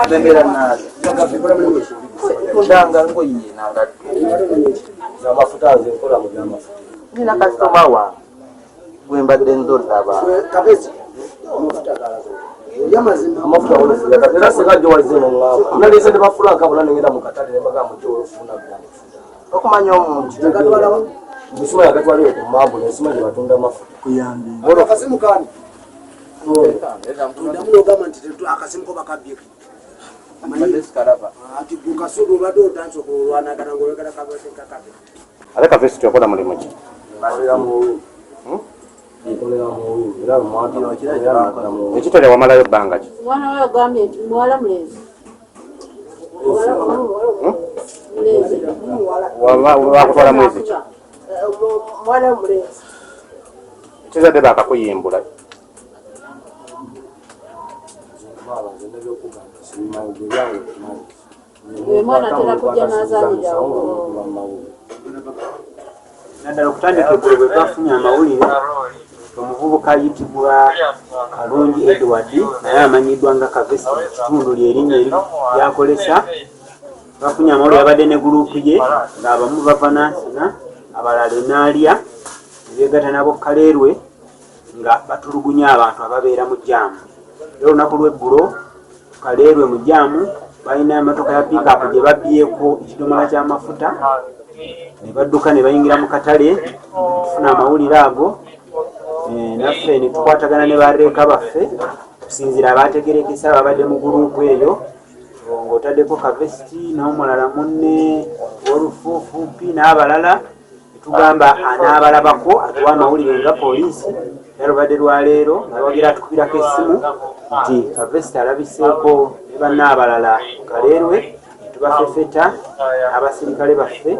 Bembera na ndanga ngoyi nanga za mafuta azikola mu byamafuta nina customer wa gwembadde ndondaba kabezi amafuta olufuna katera segajo wazino ngaba nalise de mafula kabula nengera mu katale ne baga mu jolo funa byamafuta okumanya omuntu tegatwala bisuma yagatwaliyo ku mambo nesima je batunda mafuta kuyambi oro kasimu kani ndamulo gama ntitetu akasimu ko bakabye ati kukasudu bado tanzo kulwana kana ngolekana kabese kakabe aleka vesi tuyakola mulimu ki ekitole wamalayo bbanga ki mwana wayo gambye nti muwala mulezi wakutwala mwezi ki mwana mulezi kizadde bakakuyimbula mwana atera kujja n'azaalira naddala okutandika eggulu bwe twafunye amawulire omuvubuka ayitibwa Kalungi Edward naye amanyiddwa nga Kavesi mu kitundu lyerinnya eri lyakolesa. Twafunye amawulire abadde ne guruupu ye ng'abamu bava Nansana abalala Enaalya ne beegatta nabo Kaleerwe nga batulugunya abantu ababeera mu jjaamu. Era olunaku lw'eggulo Kaleerwe mu jjaamu balina emmotoka ya piikaapu gye babbyeko ekidomola ky'amafuta ne badduka ne bayingira mu katale tufuna amawulire ago naffe ne tukwatagana ne bareeka baffe kusinziira abategerekesa babadde mu guruupu eyo ng'otaddeko Kavesti n'omulala munne w'olufuufuupi n'abalala netugamba anaabalabako atuwa amawulire nga poliisi era lubadde lwaleero nga bagira atukubirako essimu nti Kavesti alabiseeko ne bannaabalala Kaleerwe tubafefeta abasirikale baffe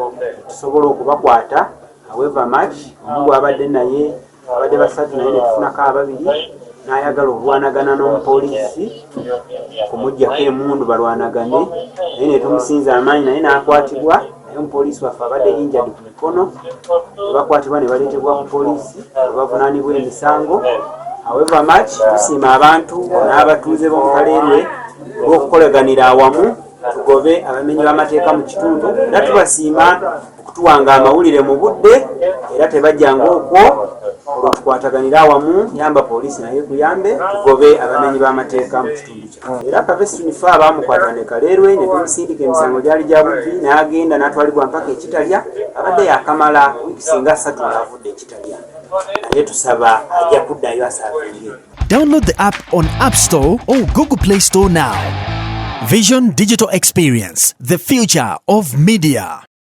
tusobola okubakwata however much omu abadde naye abadde basatu naye netufunako ababiri n'ayagala olwanagana n'omupoliisi kumuggyako emundu balwanagane naye netumusinza amaanyi naye n'akwatibwa naye omupoliisi waffe abadde injadi ku mikono nebakwatibwa ne baleetebwa ku poliisi nebavunaanibwa emisango however much tusiima abantu n'abatuuze b'omu Kaleerwe olw'okukoleganira awamu tugobe abamenyi b'amateeka mu kitundu era tubasiima okutuwanga amawulire mu budde era tebajjanga okwo olwotukwataganira awamu yamba poliisi naye kuyambe tugobe abamenyi b'amateeka mu kitundu kya era Kavesi tunife abaamukwata ne Kaleerwe ne tumusindika emisango gyali gya bubbi n'agenda n'atwalibwa mpaka ekitalya abadde yakamala wiiki singa 3 ng'avudde ekitalya naye tusaba ajja kuddayo asaavinge. Download the app on App Store or Google Play Store now. Vision Digital Experience, the future of media.